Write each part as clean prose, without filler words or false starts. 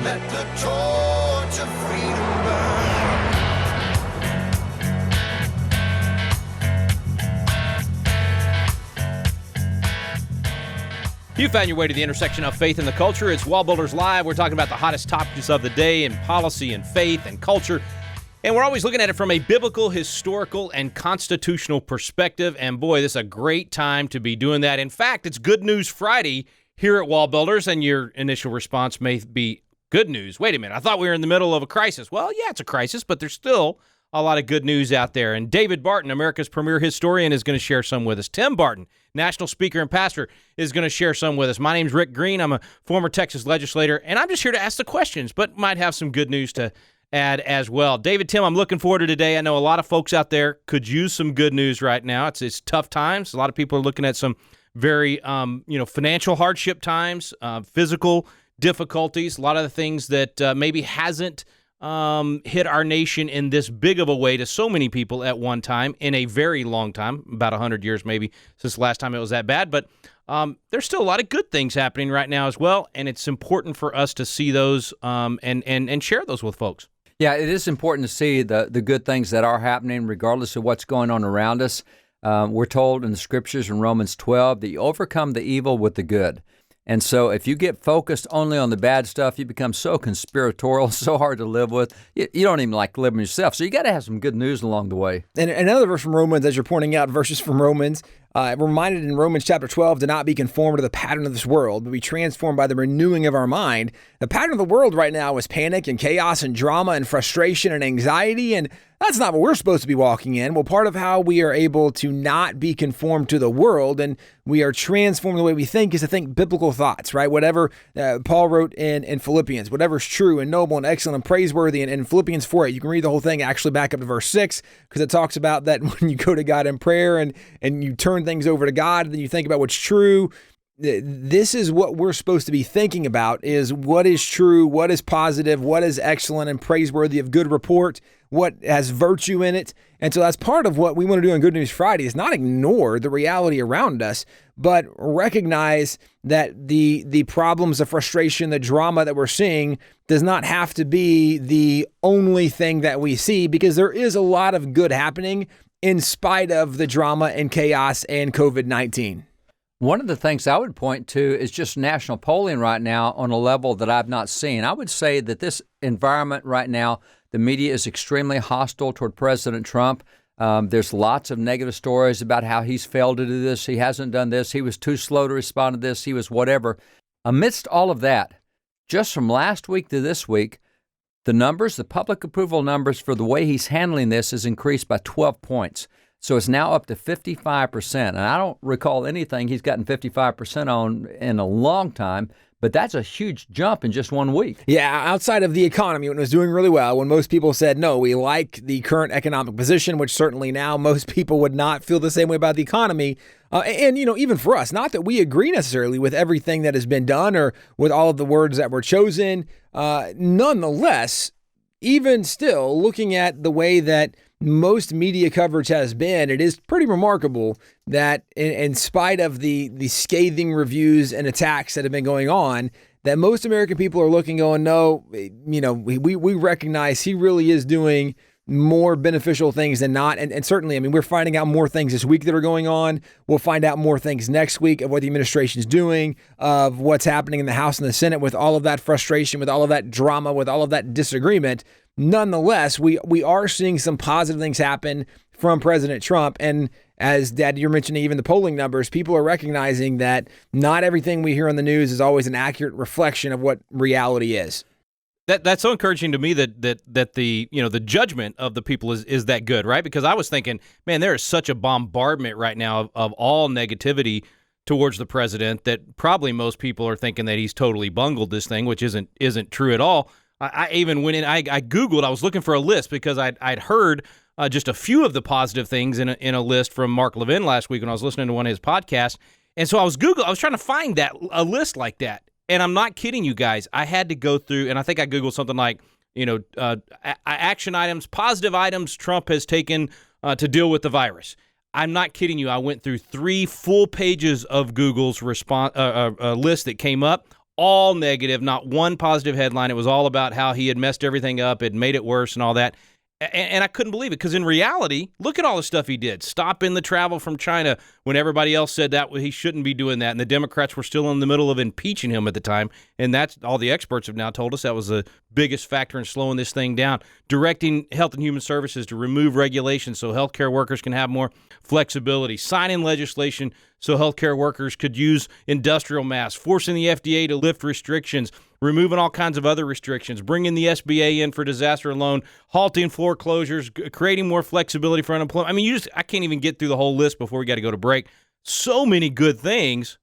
let the torch of freedom burn. You found your way to the intersection of faith and the culture. It's WallBuilders Live. We're talking about the hottest topics of the day in policy and faith and culture. And we're always looking at it from a biblical, historical, and constitutional perspective. And boy, this is a great time to be doing that. In fact, it's Good News Friday here at WallBuilders, and your initial response may be, good news? Wait a minute, I thought we were in the middle of a crisis. Well, yeah, it's a crisis, but there's still a lot of good news out there. And David Barton, America's premier historian, is going to share some with us. Tim Barton, national speaker and pastor, is going to share some with us. My name's Rick Green. I'm a former Texas legislator, and I'm just here to ask the questions, but might have some good news to add as well. David, Tim, I'm looking forward to today. I know a lot of folks out there could use some good news right now. It's tough times. A lot of people are looking at some very financial hardship times, physical difficulties, a lot of the things that maybe hasn't hit our nation in this big of a way to so many people at one time in a very long time, about 100 years maybe since the last time it was that bad. But there's still a lot of good things happening right now as well, and it's important for us to see those and share those with folks. Yeah, it is important to see the good things that are happening regardless of what's going on around us. We're told in the scriptures in Romans 12 that you overcome the evil with the good. And so if you get focused only on the bad stuff, you become so conspiratorial, so hard to live with. You don't even like living yourself. So you got to have some good news along the way. And another verse from Romans, as you're pointing out, verses from Romans, reminded in Romans chapter 12 to not be conformed to the pattern of this world, but be transformed by the renewing of our mind. The pattern of the world right now is panic and chaos and drama and frustration and anxiety, and that's not what we're supposed to be walking in. Well, part of how we are able to not be conformed to the world and we are transformed the way we think is to think biblical thoughts, right? Whatever Paul wrote in Philippians, whatever's true and noble and excellent and praiseworthy, and in Philippians 4:8, you can read the whole thing actually back up to verse 6, because it talks about that when you go to God in prayer and you turn things over to God, and then you think about what's true. This is what we're supposed to be thinking about, is what is true, what is positive, what is excellent and praiseworthy of good report, what has virtue in it. And so that's part of what we want to do on Good News Friday, is not ignore the reality around us, but recognize that the problems, the frustration, the drama that we're seeing does not have to be the only thing that we see, because there is a lot of good happening in spite of the drama and chaos and COVID-19. One of the things I would point to is just national polling right now on a level that I've not seen. I would say that this environment right now, the media is extremely hostile toward President Trump. There's lots of negative stories about how he's failed to do this. He hasn't done this. He was too slow to respond to this. He was whatever. Amidst all of that, just from last week to this week, the public approval numbers for the way he's handling this has increased by 12 points. So it's now up to 55%. And I don't recall anything he's gotten 55% on in a long time, but that's a huge jump in just 1 week. Yeah, outside of the economy, when it was doing really well, when most people said, no, we like the current economic position, which certainly now most people would not feel the same way about the economy. And, even for us, not that we agree necessarily with everything that has been done or with all of the words that were chosen. Nonetheless, even still, looking at the way that most media coverage has been, it is pretty remarkable that in spite of the scathing reviews and attacks that have been going on, that most American people are looking going, no, we recognize he really is doing more beneficial things than not. And certainly, we're finding out more things this week that are going on. We'll find out more things next week of what the administration is doing, of what's happening in the House and the Senate with all of that frustration, with all of that drama, with all of that disagreement. Nonetheless, we are seeing some positive things happen from President Trump. And as Dad, you're mentioning even the polling numbers, people are recognizing that not everything we hear on the news is always an accurate reflection of what reality is. That's so encouraging to me that the judgment of the people is that good, right? Because I was thinking, man, there is such a bombardment right now of all negativity towards the president that probably most people are thinking that he's totally bungled this thing, which isn't true at all. I even went in, I Googled, I was looking for a list because I'd heard just a few of the positive things in a list from Mark Levin last week when I was listening to one of his podcasts. And so I was trying to find a list like that. And I'm not kidding you guys. I had to go through, and I think I Googled something like, action items, positive items Trump has taken to deal with the virus. I'm not kidding you. I went through 3 full pages of Google's response list that came up. all negative, not one positive headline. It was all about how he had messed everything up, had made it worse and all that. And I couldn't believe it because in reality, look at all the stuff he did. Stopping the travel from China when everybody else said that he shouldn't be doing that. And the Democrats were still in the middle of impeaching him at the time. And that's all the experts have now told us that was the biggest factor in slowing this thing down. Directing Health and Human Services to remove regulations so healthcare workers can have more flexibility. Signing legislation so healthcare workers could use industrial masks. Forcing the FDA to lift restrictions. Removing all kinds of other restrictions, bringing the SBA in for disaster loan, halting foreclosures, creating more flexibility for unemployment. I mean, I can't even get through the whole list before we got to go to break. So many good things,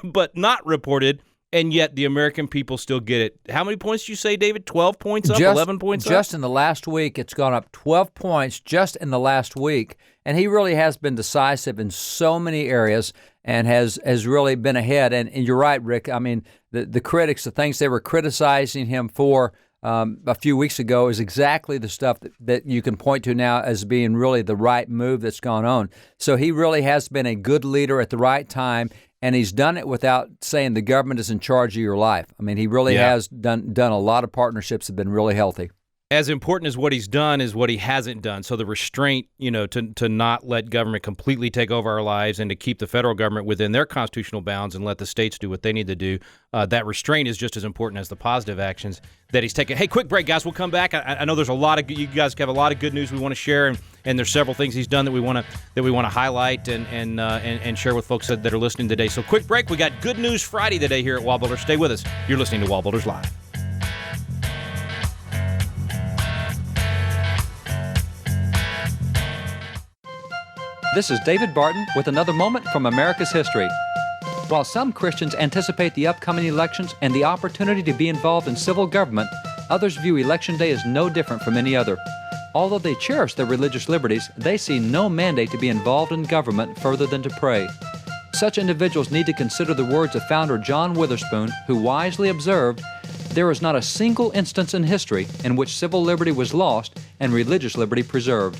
but not reported, and yet the American people still get it. How many points did you say, David? 12 points up, 11 points up? Just in the last week, it's gone up 12 points just in the last week. And he really has been decisive in so many areas and has really been ahead. And you're right, Rick. I mean, the critics, the things they were criticizing him for a few weeks ago is exactly the stuff that you can point to now as being really the right move that's gone on. So he really has been a good leader at the right time, and he's done it without saying the government is in charge of your life. I mean, he really has done a lot of partnerships that have been really healthy. As important as what he's done is what he hasn't done. So the restraint, to not let government completely take over our lives and to keep the federal government within their constitutional bounds and let the states do what they need to do, that restraint is just as important as the positive actions that he's taken. Hey, quick break, guys. We'll come back. I know there's you guys have a lot of good news we want to share, and there's several things he's done that we want to highlight and share with folks that are listening today. So quick break. We got Good News Friday today here at WallBuilders. Stay with us. You're listening to WallBuilders Live. This is David Barton with another moment from America's history. While some Christians anticipate the upcoming elections and the opportunity to be involved in civil government, others view Election Day as no different from any other. Although they cherish their religious liberties, they see no mandate to be involved in government further than to pray. Such individuals need to consider the words of founder John Witherspoon, who wisely observed, "There is not a single instance in history in which civil liberty was lost and religious liberty preserved."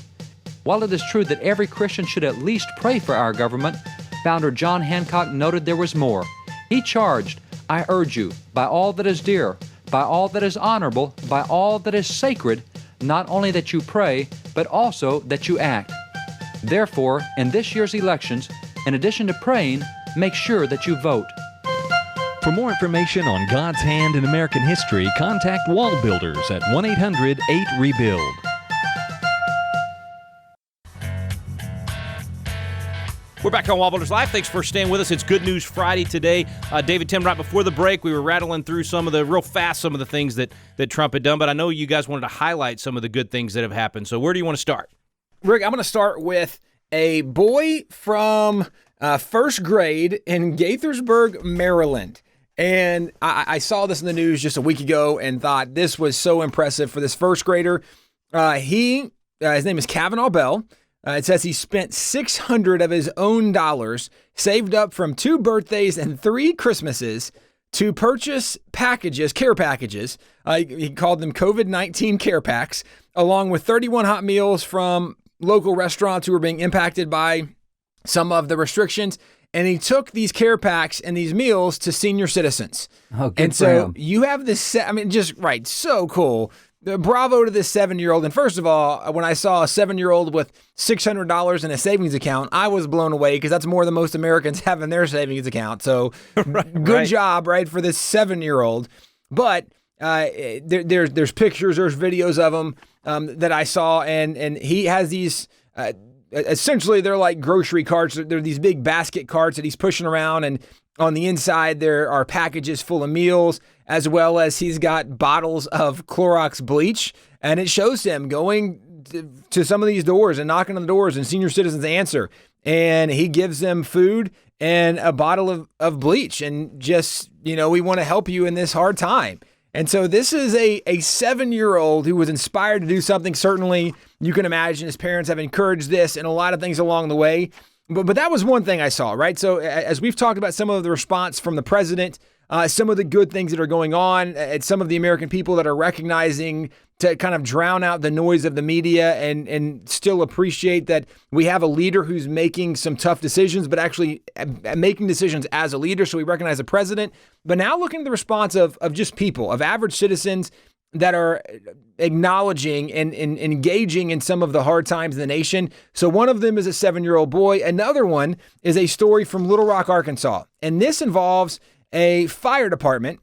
While it is true that every Christian should at least pray for our government, founder John Hancock noted there was more. He charged, "I urge you, by all that is dear, by all that is honorable, by all that is sacred, not only that you pray, but also that you act." Therefore, in this year's elections, in addition to praying, make sure that you vote. For more information on God's hand in American history, contact WallBuilders at 1-800-8-REBUILD. We're back on WallBuilders Live. Thanks for staying with us. It's Good News Friday today. David, Tim, right before the break, we were rattling through some of the things that Trump had done, but I know you guys wanted to highlight some of the good things that have happened. So where do you want to start? Rick, I'm going to start with a boy from first grade in Gaithersburg, Maryland. And I saw this in the news just a week ago and thought this was so impressive for this first grader. His name is Kavanaugh Bell. It says he spent $600 of his own dollars saved up from 2 birthdays and 3 Christmases to purchase care packages. He called them COVID-19 care packs, along with 31 hot meals from local restaurants who were being impacted by some of the restrictions. And he took these care packs and these meals to senior citizens. Oh, good and for so him. you have this, right, so cool. Bravo to this 7-year-old. And first of all, when I saw a 7-year-old with $600 in a savings account, I was blown away because that's more than most Americans have in their savings account. So good job, right, for this 7-year-old. But there's pictures, there's videos of him that I saw, and he has these, essentially they're like grocery carts. They're these big basket carts that he's pushing around, and on the inside there are packages full of meals, as well as he's got bottles of Clorox bleach, and it shows him going to some of these doors and knocking on the doors, and senior citizens answer, and he gives them food and a bottle of bleach, and just, we want to help you in this hard time. And so this is a 7-year-old who was inspired to do something. Certainly, you can imagine his parents have encouraged this and a lot of things along the way. But that was one thing I saw, right? So as we've talked about some of the response from the president, some of the good things that are going on, at some of the American people that are recognizing to kind of drown out the noise of the media and still appreciate that we have a leader who's making some tough decisions, but actually making decisions as a leader. So we recognize the president. But now looking at the response of just people, of average citizens that are acknowledging and engaging in some of the hard times in the nation. So one of them is a 7-year-old boy. Another one is a story from Little Rock, Arkansas. And this involves a fire department,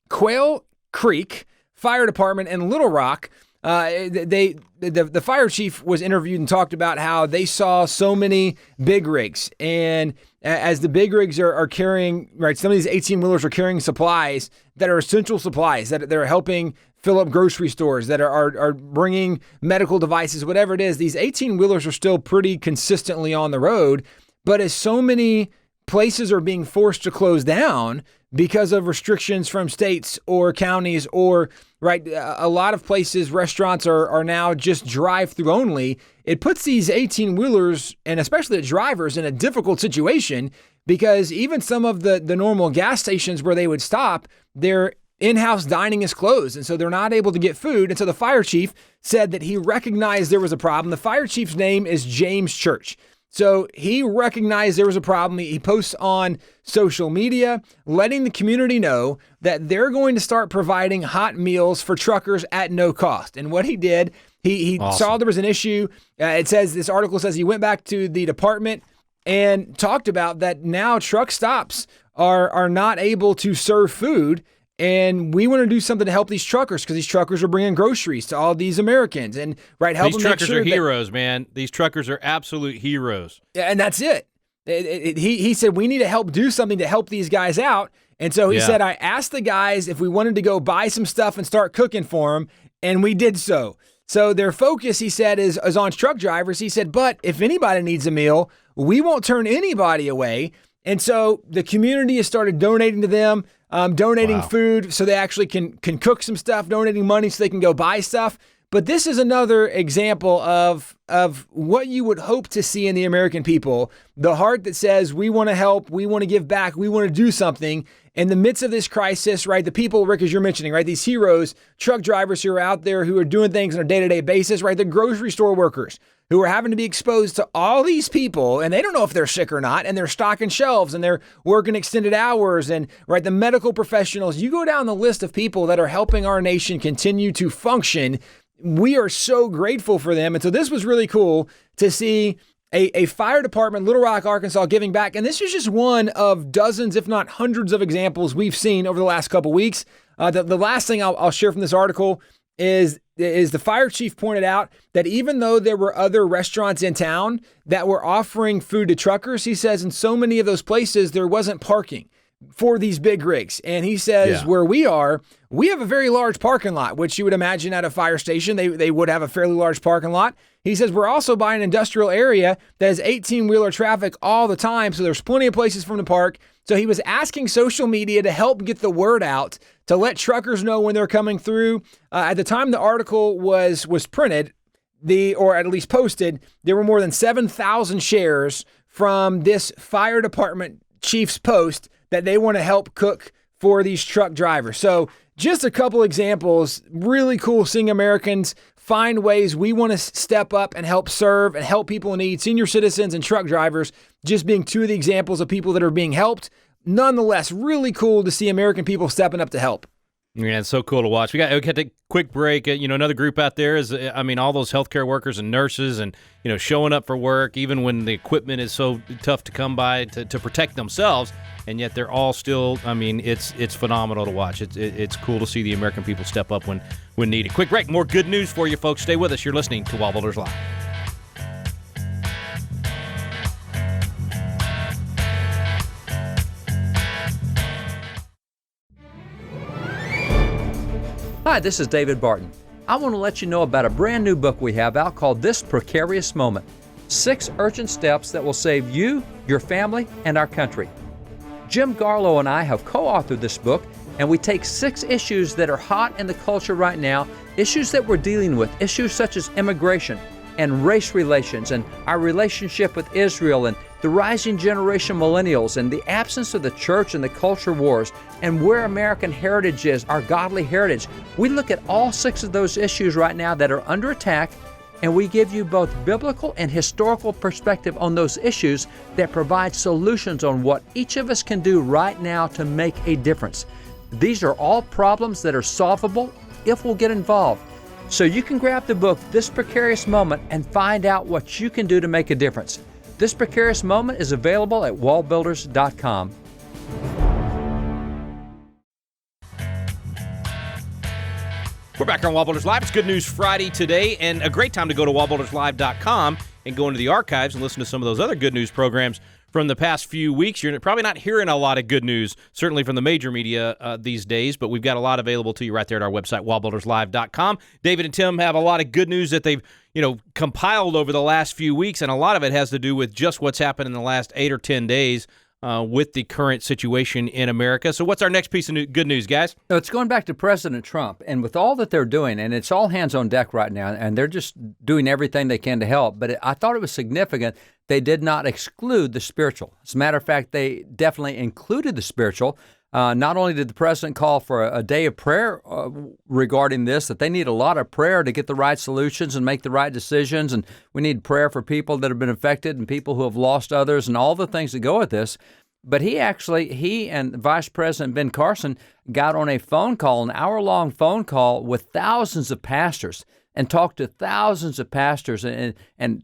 Quail Creek Fire Department in Little Rock. The fire chief was interviewed and talked about how they saw so many big rigs. And as the big rigs are carrying, right, some of these 18-wheelers are carrying supplies that are essential supplies, that are helping fill up grocery stores, that are bringing medical devices, whatever it is. These 18-wheelers are still pretty consistently on the road. But as so many places are being forced to close down because of restrictions from states or counties, or a lot of places, restaurants are now just drive-through only. It puts these 18-wheelers and especially the drivers in a difficult situation, because even some of the normal gas stations where they would stop, their in-house dining is closed, and so they're not able to get food. And so the fire chief said that he recognized there was a problem. The fire chief's name is James Church. So he recognized there was a problem. He posts on social media, letting the community know that they're going to start providing hot meals for truckers at no cost. And what he did, he Awesome. saw there was an issue. This article says he went back to the department and talked about that now truck stops are not able to serve food. And we want to do something to help these truckers, because these truckers are bringing groceries to all these Americans, and help these them make truckers sure are heroes, man. These truckers are absolute heroes. And that's it. He said, we need to help do something to help these guys out. And so he said, I asked the guys if we wanted to go buy some stuff and start cooking for them, and we did so. So their focus, he said, is on truck drivers. He said, but if anybody needs a meal, we won't turn anybody away. And so the community has started donating to them, donating food so they actually can cook some stuff, donating money so they can go buy stuff. But this is another example of what you would hope to see in the American people, the heart that says, we want to help, we want to give back, we want to do something. In the midst of this crisis, right, the people, Rick, as you're mentioning, right, these heroes, truck drivers who are out there who are doing things on a day-to-day basis, right, the grocery store workers who are having to be exposed to all these people, and they don't know if they're sick or not, and they're stocking shelves, and they're working extended hours, and right, the medical professionals. You go down the list of people that are helping our nation continue to function. We are so grateful for them. And so this was really cool to see a fire department, Little Rock, Arkansas, giving back. And this is just one of dozens, if not hundreds of examples we've seen over the last couple weeks. The last thing I'll share from this article is the fire chief pointed out that even though there were other restaurants in town that were offering food to truckers, he says in so many of those places, there wasn't parking for these big rigs. And he says where we are, we have a very large parking lot, which you would imagine at a fire station, they would have a fairly large parking lot. He says we're also by an industrial area that has 18-wheeler traffic all the time, so there's plenty of places for them to park. So he was asking social media to help get the word out, to let truckers know when they're coming through. At the time the article was printed, or at least posted, there were more than 7,000 shares from this fire department chief's post that they want to help cook for these truck drivers. So just a couple examples, really cool seeing Americans find ways. We want to step up and help serve and help people in need, senior citizens and truck drivers, just being two of the examples of people that are being helped. Nonetheless, really cool to see American people stepping up to help. Yeah, it's so cool to watch. We got to take a quick break. Another group out there is, all those healthcare workers and nurses and, showing up for work, even when the equipment is so tough to come by to protect themselves. And yet they're all still, it's phenomenal to watch. It's cool to see the American people step up when needed. Quick break. More good news for you, folks. Stay with us. You're listening to WallBuilders Live. Hi, this is David Barton. I want to let you know about a brand new book we have out called This Precarious Moment: 6 Urgent Steps That Will Save You, Your Family, and Our Country. Jim Garlow and I have co-authored this book, and we take 6 issues that are hot in the culture right now, issues that we're dealing with, issues such as immigration and race relations and our relationship with Israel and the rising generation millennials, and the absence of the church and the culture wars, and where American heritage is, our godly heritage. We look at all 6 of those issues right now that are under attack, and we give you both biblical and historical perspective on those issues that provide solutions on what each of us can do right now to make a difference. These are all problems that are solvable if we'll get involved. So you can grab the book, This Precarious Moment, and find out what you can do to make a difference. This Precarious Moment is available at WallBuilders.com. We're back on WallBuilders Live. It's Good News Friday today, and a great time to go to WallBuildersLive.com and go into the archives and listen to some of those other Good News programs from the past few weeks. You're probably not hearing a lot of good news, certainly from the major media these days, but we've got a lot available to you right there at our website, WallBuildersLive.com. David and Tim have a lot of good news that they've compiled over the last few weeks, and a lot of it has to do with just what's happened in the last 8 or 10 days with the current situation in America. So what's our next piece of good news, guys? So it's going back to President Trump, and with all that they're doing, and it's all hands on deck right now, and they're just doing everything they can to help. But I thought it was significant they did not exclude the spiritual. As a matter of fact, they definitely included the spiritual. Not only did the president call for a day of prayer regarding this, that they need a lot of prayer to get the right solutions and make the right decisions, and we need prayer for people that have been affected and people who have lost others and all the things that go with this. But he and Vice President Ben Carson got on a phone call, an hour-long phone call with thousands of pastors, and talked to thousands of pastors and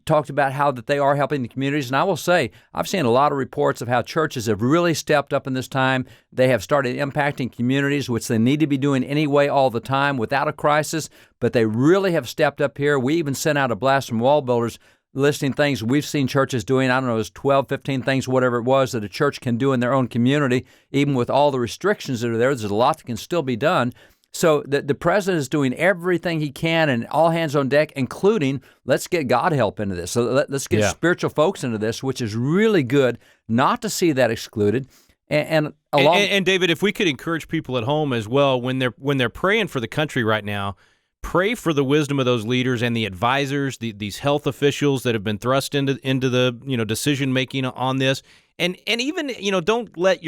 talked about how that they are helping the communities. And I will say, I've seen a lot of reports of how churches have really stepped up in this time. They have started impacting communities, which they need to be doing anyway all the time without a crisis, but they really have stepped up here. We even sent out a blast from WallBuilders listing things we've seen churches doing. I don't know, it was 12, 15 things, whatever it was, that a church can do in their own community. Even with all the restrictions that are there, there's a lot that can still be done. So the president is doing everything he can and all hands on deck, including let's get God help into this. So let's get spiritual folks into this, which is really good not to see that excluded. And David, if we could encourage people at home as well, when they're praying for the country right now, pray for the wisdom of those leaders and the advisors, these health officials that have been thrust into the decision making on this. And even, don't let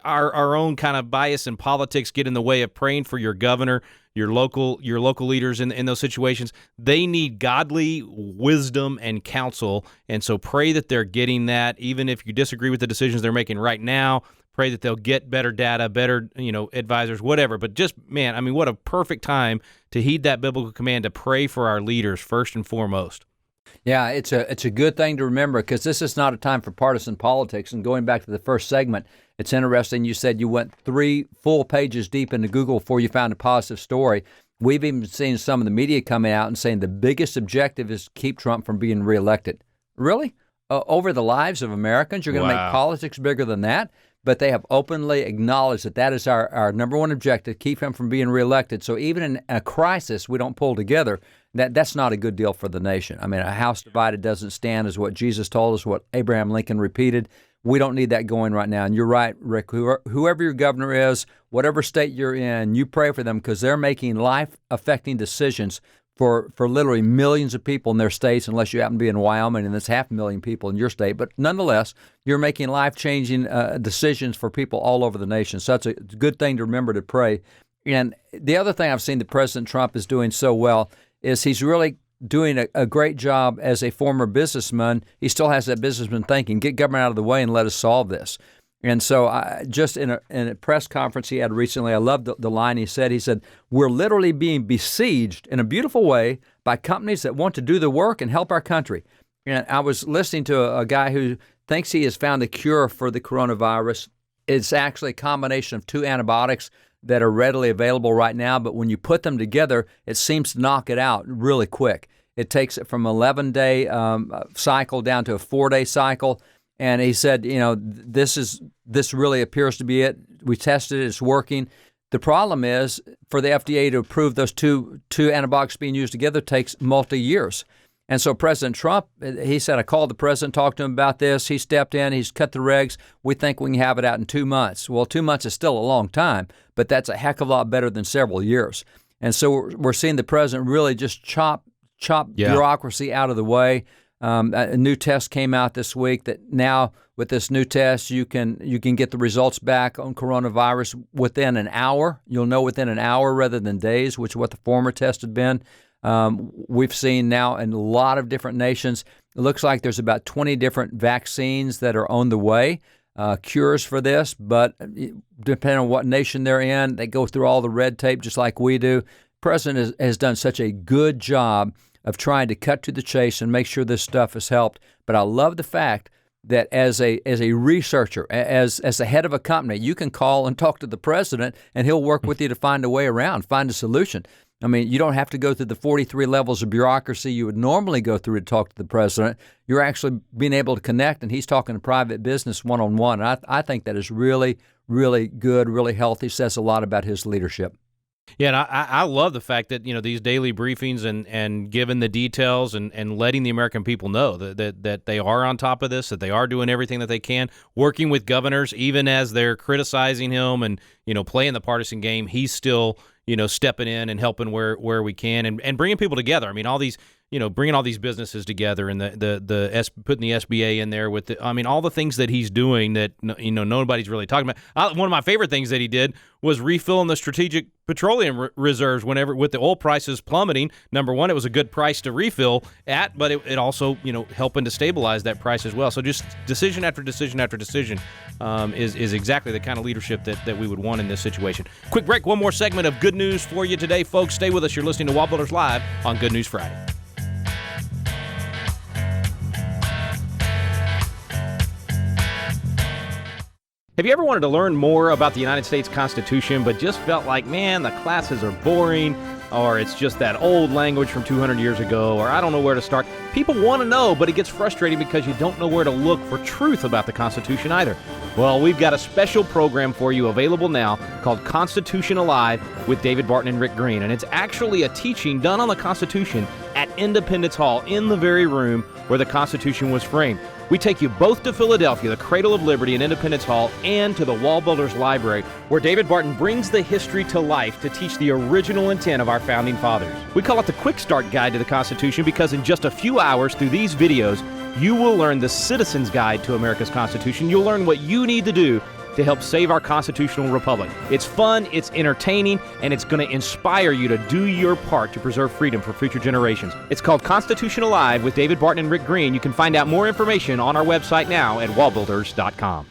our own kind of bias in politics get in the way of praying for your governor, your local leaders in those situations. They need godly wisdom and counsel, and so pray that they're getting that. Even if you disagree with the decisions they're making right now, pray that they'll get better data, better advisors, whatever. But just, man, I mean, what a perfect time to heed that biblical command to pray for our leaders first and foremost. Yeah, it's a good thing to remember, because this is not a time for partisan politics. And going back to the first segment, it's interesting. You said you went 3 full pages deep into Google before you found a positive story. We've even seen some of the media coming out and saying the biggest objective is to keep Trump from being reelected. Really? Over the lives of Americans? You're going to make politics bigger than that? But they have openly acknowledged that is our number one objective, keep him from being reelected. So even in a crisis, we don't pull together. That's not a good deal for the nation. I mean, a house divided doesn't stand is what Jesus told us, what Abraham Lincoln repeated. We don't need that going right now. And you're right, Rick, whoever your governor is, whatever state you're in, you pray for them, because they're making life-affecting decisions for literally millions of people in their states, unless you happen to be in Wyoming and there's 500,000 people in your state. But nonetheless, you're making life-changing decisions for people all over the nation. So that's a good thing to remember to pray. And the other thing I've seen that President Trump is doing so well is he's really doing a great job as a former businessman. He still has that businessman thinking, get government out of the way and let us solve this. And so just in a press conference he had recently, I loved the line he said. He said, we're literally being besieged in a beautiful way by companies that want to do the work and help our country. And I was listening to a guy who thinks he has found a cure for the coronavirus. It's actually a combination of 2 antibiotics that are readily available right now, but when you put them together, it seems to knock it out really quick. It takes it from an 11-day cycle down to a 4-day cycle. And he said, this really appears to be it. We tested it; it's working. The problem is, for the FDA to approve those two antibiotics being used together takes multi-years. And so President Trump, he said, I called the president, talked to him about this. He stepped in, he's cut the regs. We think we can have it out in 2 months. Well, 2 months is still a long time, but that's a heck of a lot better than several years. And so we're seeing the president really just chop bureaucracy out of the way. A new test came out this week that now with this new test, you can get the results back on coronavirus within an hour. You'll know within an hour rather than days, which is what the former test had been. We've seen now in a lot of different nations, it looks like there's about 20 different vaccines that are on the way, cures for this, but depending on what nation they're in, they go through all the red tape just like we do. The president has done such a good job of trying to cut to the chase and make sure this stuff has helped. But I love the fact that as a researcher, as the head of a company, you can call and talk to the president, and he'll work with you to find a way around, find a solution. I mean, you don't have to go through the 43 levels of bureaucracy you would normally go through to talk to the president. You're actually being able to connect, and he's talking to private business one-on-one. And I think that is really, really good, really healthy, says a lot about his leadership. Yeah, and I love the fact that, these daily briefings and giving the details and letting the American people know that they are on top of this, that they are doing everything that they can, working with governors, even as they're criticizing him and, playing the partisan game, he's still, stepping in and helping where we can and bringing people together. I mean, all these, bringing all these businesses together and putting the SBA in there with all the things that he's doing that, nobody's really talking about. One of my favorite things that he did was refilling the strategic petroleum reserves with the oil prices plummeting. Number one, it was a good price to refill at, but it also, helping to stabilize that price as well. So just decision after decision after decision is exactly the kind of leadership that we would want in this situation. Quick break, one more segment of good news for you today. Folks, stay with us. You're listening to WallBuilders Live on Good News Friday. Have you ever wanted to learn more about the United States Constitution, but just felt like, man, the classes are boring, or it's just that old language from 200 years ago, or I don't know where to start? People want to know, but it gets frustrating because you don't know where to look for truth about the Constitution either. Well, we've got a special program for you available now called Constitution Alive with David Barton and Rick Green, and it's actually a teaching done on the Constitution at Independence Hall in the very room where the Constitution was framed. We take you both to Philadelphia, the cradle of liberty in Independence Hall, and to the WallBuilders Library, where David Barton brings the history to life to teach the original intent of our founding fathers. We call it the Quick Start Guide to the Constitution because in just a few hours through these videos, you will learn the Citizen's Guide to America's Constitution. You'll learn what you need to do to help save our constitutional republic. It's fun, it's entertaining, and it's going to inspire you to do your part to preserve freedom for future generations. It's called Constitution Alive with David Barton and Rick Green. You can find out more information on our website now at wallbuilders.com.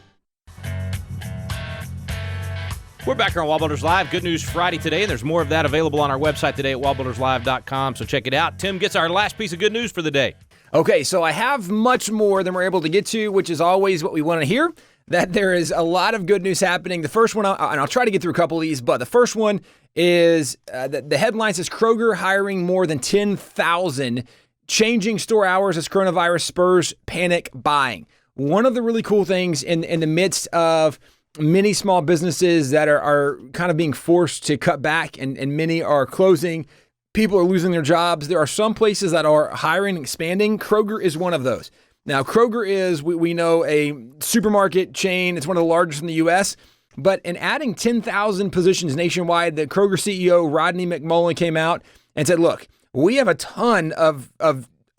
We're back here on WallBuilders Live. Good News Friday today, and there's more of that available on our website today at wallbuilderslive.com, so check it out. Tim gets our last piece of good news for the day. Okay, so I have much more than we're able to get to, which is always what we want to hear, that there is a lot of good news happening. The first one, and I'll try to get through a couple of these, but the first one is the headline says Kroger hiring more than 10,000, changing store hours as coronavirus spurs panic buying. One of the really cool things in the midst of many small businesses that are kind of being forced to cut back and many are closing, people are losing their jobs. There are some places that are hiring and expanding. Kroger is one of those. Now, Kroger is, we know, a supermarket chain. It's one of the largest in the U.S., but in adding 10,000 positions nationwide, the Kroger CEO, Rodney McMullen, came out and said, look, we have a ton of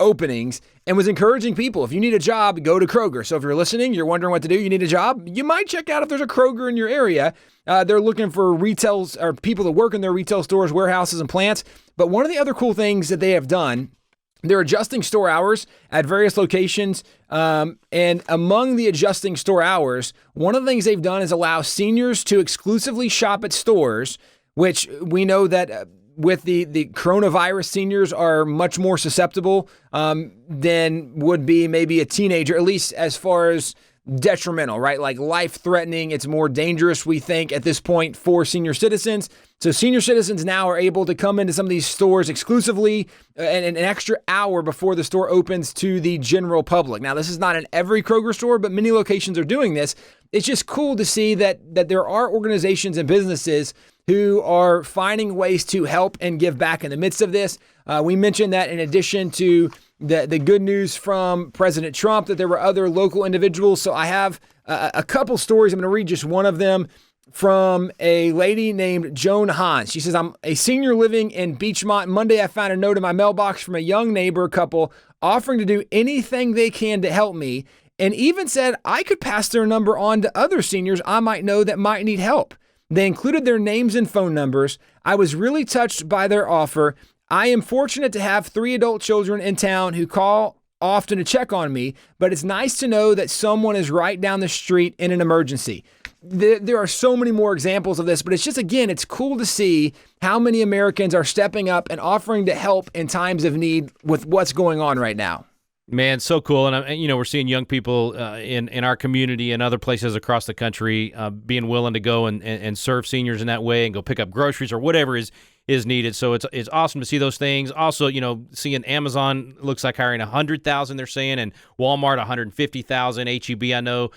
openings, and was encouraging people, if you need a job, go to Kroger. So if you're listening, you're wondering what to do, you need a job, you might check out if there's a Kroger in your area. They're looking for retails or people to work in their retail stores, warehouses, and plants. But one of the other cool things that they have done, they're adjusting store hours at various locations. And among the adjusting store hours, one of the things they've done is allow seniors to exclusively shop at stores, which we know that with the coronavirus, seniors are much more susceptible than would be maybe a teenager, at least as far as detrimental, right? Like life-threatening. It's more dangerous, we think, at this point for senior citizens. So senior citizens now are able to come into some of these stores exclusively and an extra hour before the store opens to the general public. Now, this is not in every Kroger store, but many locations are doing this. It's just cool to see that there are organizations and businesses who are finding ways to help and give back in the midst of this. We mentioned that in addition to the good news from President Trump, that there were other local individuals. So I have a couple stories. I'm going to read just one of them. from a lady named Joan Hans. She says, I'm a senior living in Beachmont. Monday, I found a note in my mailbox from a young neighbor couple offering to do anything they can to help me, and even said I could pass their number on to other seniors I might know that might need help. They included their names and phone numbers. I was really touched by their offer. I am fortunate to have 3 adult children in town who call often to check on me, but it's nice to know that someone is right down the street in an emergency. There are so many more examples of this, but it's just, again, it's cool to see how many Americans are stepping up and offering to help in times of need with what's going on right now. Man, so cool. And, we're seeing young people in our community and other places across the country being willing to go and serve seniors in that way and go pick up groceries or whatever is needed. So it's awesome to see those things. Also, seeing Amazon looks like hiring 100,000, they're saying, and Walmart 150,000. HEB, I know,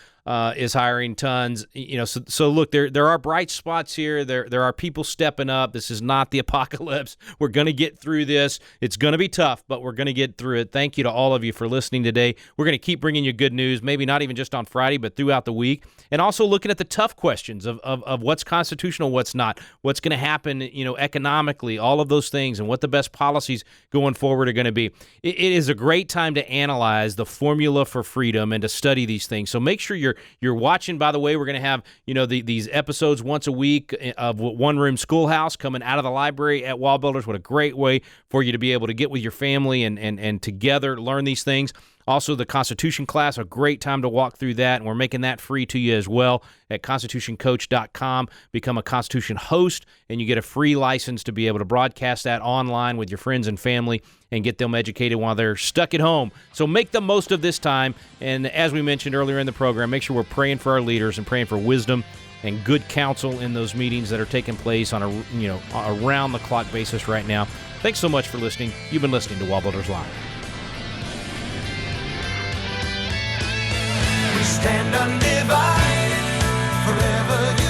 is hiring tons. So look, there are bright spots here. There are people stepping up. This is not the apocalypse. We're going to get through this. It's going to be tough, but we're going to get through it. Thank you to all of you for listening today. We're going to keep bringing you good news, maybe not even just on Friday, but throughout the week, and also looking at the tough questions of what's constitutional, what's not, what's going to happen, economically, all of those things, and what the best policies going forward are going to be. It is a great time to analyze the formula for freedom and to study these things. So make sure you're watching. By the way, we're going to have these episodes once a week of One Room Schoolhouse coming out of the library at WallBuilders. What a great way for you to be able to get with your family and together learn these things. Also, the Constitution class, a great time to walk through that, and we're making that free to you as well at constitutioncoach.com. Become a Constitution host, and you get a free license to be able to broadcast that online with your friends and family and get them educated while they're stuck at home. So make the most of this time, and as we mentioned earlier in the program, make sure we're praying for our leaders and praying for wisdom and good counsel in those meetings that are taking place on a around-the-clock basis right now. Thanks so much for listening. You've been listening to WallBuilders Live. We stand undivided, forever